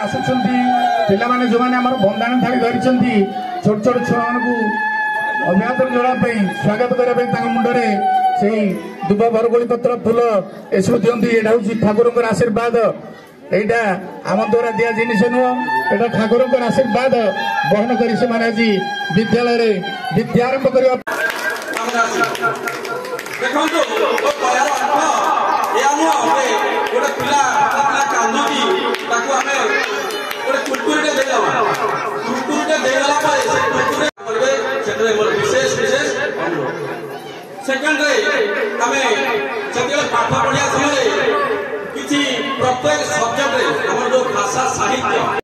आसुचंती पिला माने जो माने हमर बंदाणी थाली धरिचंती छोट छोट छुआ मानकू अभिवादन जणापी स्वागत करने मुंडे से दुब बरगोली पत्र फूल एसबू दिखती यहाँ हूँ ठाकुर आशीर्वाद यहाँ आम द्वारा दिया जिनिस नुह यहाँ ठाकुर आशीर्वाद बहन कर आज विद्यालय विद्यारंभ कर सेकेंड आमे जब पाठ पढ़िया समय किसी प्रत्येक सब्जेक्ट आम जो भाषा साहित्य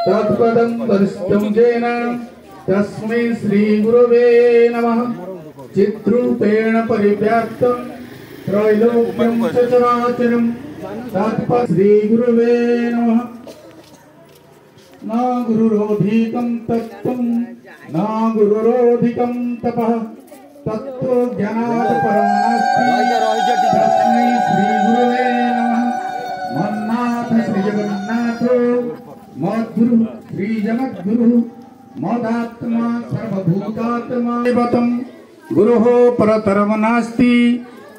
तत्पदं वरिष्ठं जेन तस्मै श्री गुरवे नमः चित्रूपेण परिव्याप्तं त्रैलोक्यं चराचरं तत्पद श्री गुरवे नमः न गुरुरोधिकं तत्त्वं न गुरुरोधिकं तपः तत्त्व ज्ञानात् परं नास्ति तस्मै श्री गुरवे नमः मन्नाथ श्री जगन्नाथ मद्गुरु श्री जगद्गुरु मदात्मा सर्वभूतात्मा गुरुः परतरं नास्ति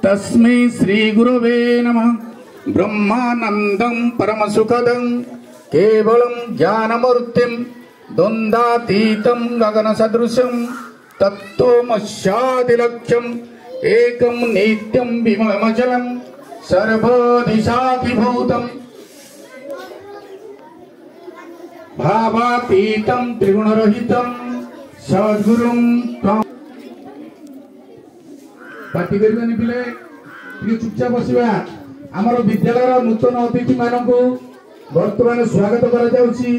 तस्मै श्री गुरवे नमः ब्रह्मानन्दं परमसुखदं केवलं ज्ञानमूर्तिं द्वन्द्वातीतं गगनसदृशं तत्त्वमस्यादिलक्ष्यम् एकं नित्यं विमलमचलं सर्वदिशाधिभूतम् भावातीतं त्रिगुणरहितं सद्गुरुं पार्टी करबेनि पिले चुपचाप बसिबा आमर विद्यालय नूतन अतिथि मानक वर्तमान स्वागत करा जाउछि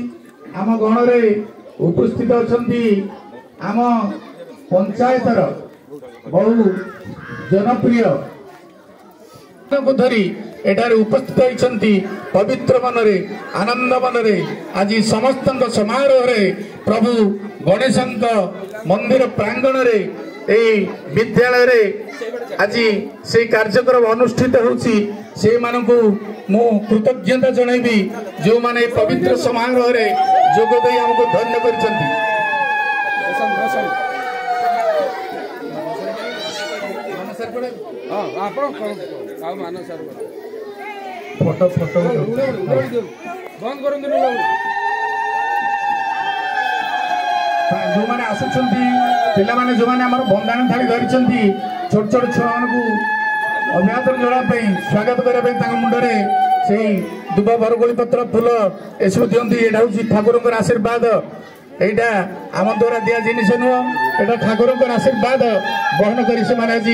आम गण रे उपस्थित अछंती आम पंचायतर बहु जनप्रिय को धरी एठारे उपस्थित होती पवित्र मनरे आनंद मनरे आज समस्त समारोह रे प्रभु गणेश मंदिर प्रांगण रे विद्यालय रे आज से कार्यक्रम अनुष्ठित होउछि से मानकु मु कृतज्ञता जणाइबी जो माने पवित्र समारोह रे जोग देई हमको धन्य करछंती फोटो फोटो बंद कर जो मैंने आसुचंती पिला माने जो मैंने हमर बंदाणी थाली धरिचंती छोट छोट छुआ मानकू अभिवादन जणापी स्वागत करने मुंडे से दुब बरगोली पत्र फूल एसबू दिखती यहाँ हूँ ठाकुर आशीर्वाद यहाँ आम द्वारा दिया जिनिस नुह यहाँ ठाकुर आशीर्वाद बहन कर आज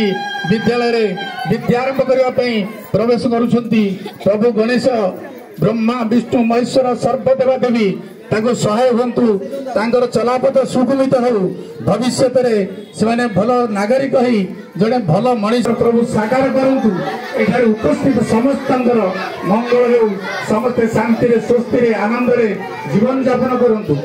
विद्यालय विद्यारंभ करने प्रवेश करुछंती प्रभु गणेश ब्रह्मा विष्णु महेश्वर सर्वदेवा देवी ताको सहाय हंतु तांकर चलापथ सुगमित हो भविष्य से भल नागरिक ही जड़े भल मनीष प्रभु साकार करंतु एठारे उपस्थित समस्त मंगल हो समस्ते शांति स्वस्ति आनंद जीवन यापन करंतु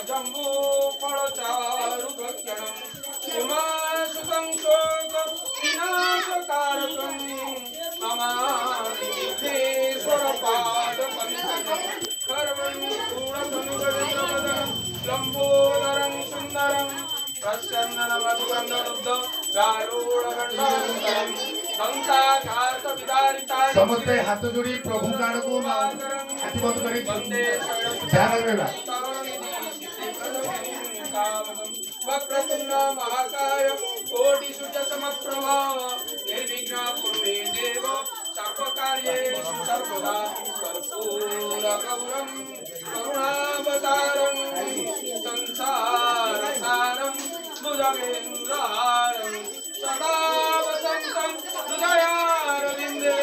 जम्बू फलचारु भक्षणं उमा सुतं शोक विनाशकारकं नमामि सिद्धेश्वर पादपङ्कजं कर्मं गूढधनुगणं लम्बोदरं सुन्दरं प्रसन्नमधुगन्धरुद्ध गारुडगण्डं संसाघात विदारिता समस्ते हाथ जोड़ी प्रभु गाड़ को हाथीबंद कर ध्यान रहेगा। वक्रतुंड महाकाय कोटि सूर्य समप्रभा निर्विघ्न कुरु देव सर्वकार्येषु सर्वदा कर्पूर गौरं करुणावतारं संसारसारं भुजगेन्द्रहारं सदा वसन्तं हृदयारविन्दे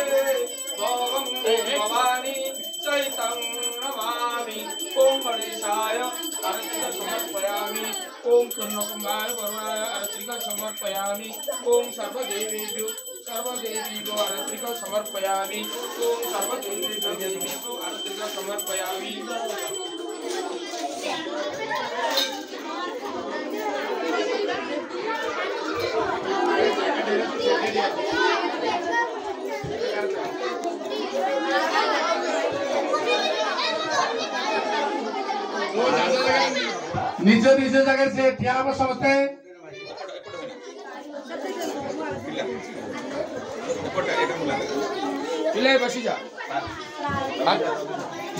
भवं भवानी चैतं नमामि ओम गणेशाय आरतिका समर्पयामि ओम पूर्णकुमार वरुणाय आरतिका समर्पयामि ओम सर्वदेवेभ्यो आरतिका समर्पयामि ओम सर्वदेवेभ्यो आरतिका समर्पयामि। निज निज जगह से ठिया हम समस्ते बसी जा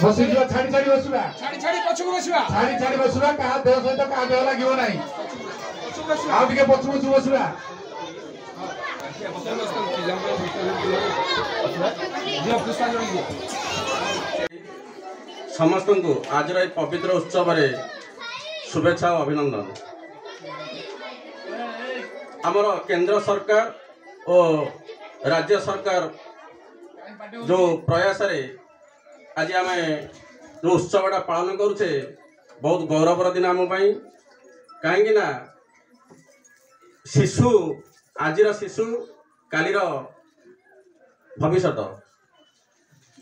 बसी जो छाड़ी छाड़ी बसुवा छाड़ी छाड़ी पछुक बसवा छाड़ी छाड़ी बसुवा कहा देह सहित कहा देह लागिबो नाही आउ टिके पछु पछु बसुवा समस्त को आज पवित्र उत्सव शुभेच्छा और अभिनंदन। आमर केंद्र सरकार और राज्य सरकार जो प्रयास आज आम जो उत्सवटा पालन करुचे बहुत गौरवर दिन आम कहीं शिशु आजिर शिशु कालीर भविष्य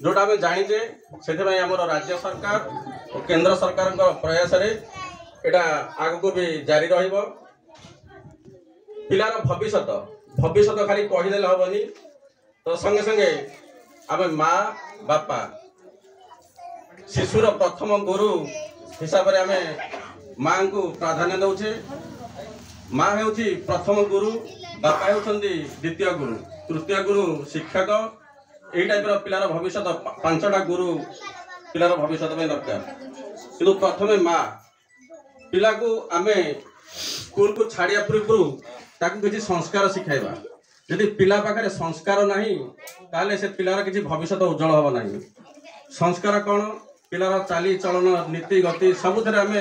जोटा आम जाचे से राज्य सरकार और केंद्र सरकार प्रयास एटा आग को भी जारी रहिबो। पिलार भविष्य खाली कहीदे हेनी तो संगे संगे आम माँ बापा शिशुर प्रथम गुरु हिसाब से आम माँ को प्राधान्य दौचे। माँ होउची प्रथम गुरु बापा होउछंदी द्वितीय गुरु तृतीय गुरु शिक्षक यही टाइप पिलार भविष्य पांचटा गुरु पिलार भविष्य दरकार कि प्रथम माँ पिला को आम स्कूल को छाड़िया पूर्व किसी संस्कार शिखाइबा यदि पिला पाखे संस्कार नहीं ताले से पिलार किसी भविष्य उज्जवल हम ना। संस्कार कौन पिलार चाली चलन नीति गति सबुथ आम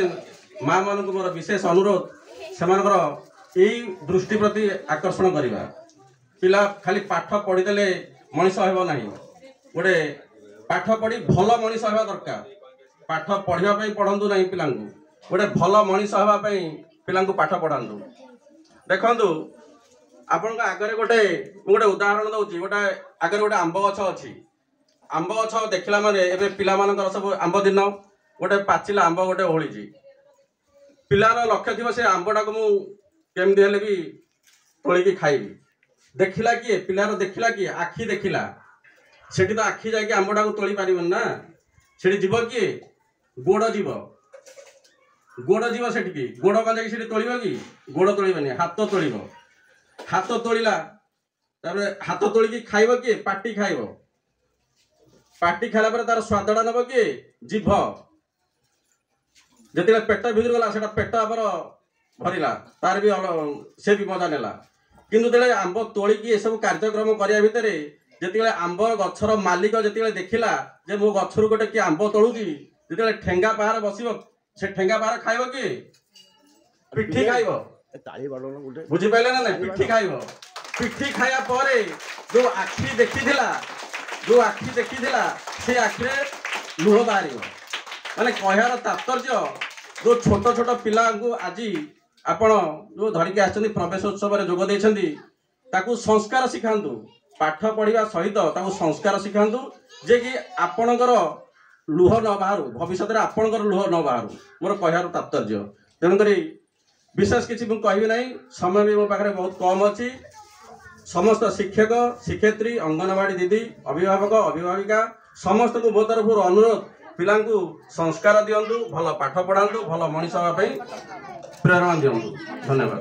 माँ मान मोर विशेष अनुरोध से यही दृष्टि प्रति आकर्षण करवा। पिला खाली पाठ पढ़ीदे मनीष हो ना गोटे पाठ पढ़ी भल मनीष होगा दरकार। पाठ पढ़ाई पढ़ु ना पिला गोटे भल मनीष होगापी पिला पाठ पढ़ातु। देखु आपण आगे गोटे गोटे उदाहरण दूसरी गोटे आगे गोटे आंब गछ अच्छी आंब गछ देखला माने एबे पिला मानकर सब आंब दिन गोटे पाचिला आंब गोटे ओहली पिलार लक्ष्य थी से आंबटा को केमती हेले भी तोलिकी खाइबी देखला किए पिलार देखला किए आखि देखला सेठी तो आखि जाके आंबटा को तोली पारिबन ना सेठी जीव किए गोड़ जीव सेठी गोड़ का जाके सेठी तोलिबो कि गोड़ तोलिबनी हाथ तोलिबो हाथ तोलिला तारे हाथ तोलिकी खाइबो कि पाटी खाइबो पाटी खाला पर तार स्वादटा नब कि जीभ जति पेट भितर गला से पेट आपर भरला तार भी से भी मजा नेला किंतु तेरे आंब तोलिकी ए सब कार्यक्रम करिया भितर जिते आंब गछर मालिक जिते देखला जे मो गछरु गोटे कि आंब तोलुची जिते ठेंगा पहाड़ बसिब से ठेंगा पहाड़ खाइब कि पिठी खाइब बुझी पाइले ना नहीं पिठी खाइब पिठी खाया परे जो आखि देखिथिला से आखिरे लुह बाहर माने कहयार तात्पर्य जो छोट छोट पिला आज आपण जो धरिकी आछन प्रवेश उत्सव रे जोग देछंदी ताकू संस्कार शिखांतु पाठ पढ़िबा सहित ताकू संस्कार शिखांतु जे कि आपणकर ଲୁହ ନ ବାହାରୁ, ଭବିଷ୍ୟତରେ ଆପଣଙ୍କର ଲୁହ ନ ବାହାରୁ ମୋର କହିବାର ତାତ୍ପର୍ଯ୍ୟ। ତେଣୁକରି ବିଶେଷ କିଛି ମୁଁ କହିବି ନାହିଁ, ସମୟ ବି ମୋ ପାଖରେ ବହୁତ କମ୍ ଅଛି। ସମସ୍ତ ଶିକ୍ଷକ ଶିକ୍ଷୟିତ୍ରୀ, ଅଙ୍ଗନବାଡ଼ି ଦିଦି, ଅଭିଭାବକ ଅଭିଭାବିକା ସମସ୍ତଙ୍କୁ ମୋ ତରଫରୁ ଅନୁରୋଧ, ପିଲାଙ୍କୁ ସଂସ୍କାର ଦିଅନ୍ତୁ, ଭଲ ପାଠ ପଢ଼ାନ୍ତୁ, ଭଲ ମଣିଷ ହେବା ପାଇଁ ପ୍ରେରଣା ଦିଅନ୍ତୁ। ଧନ୍ୟବାଦ।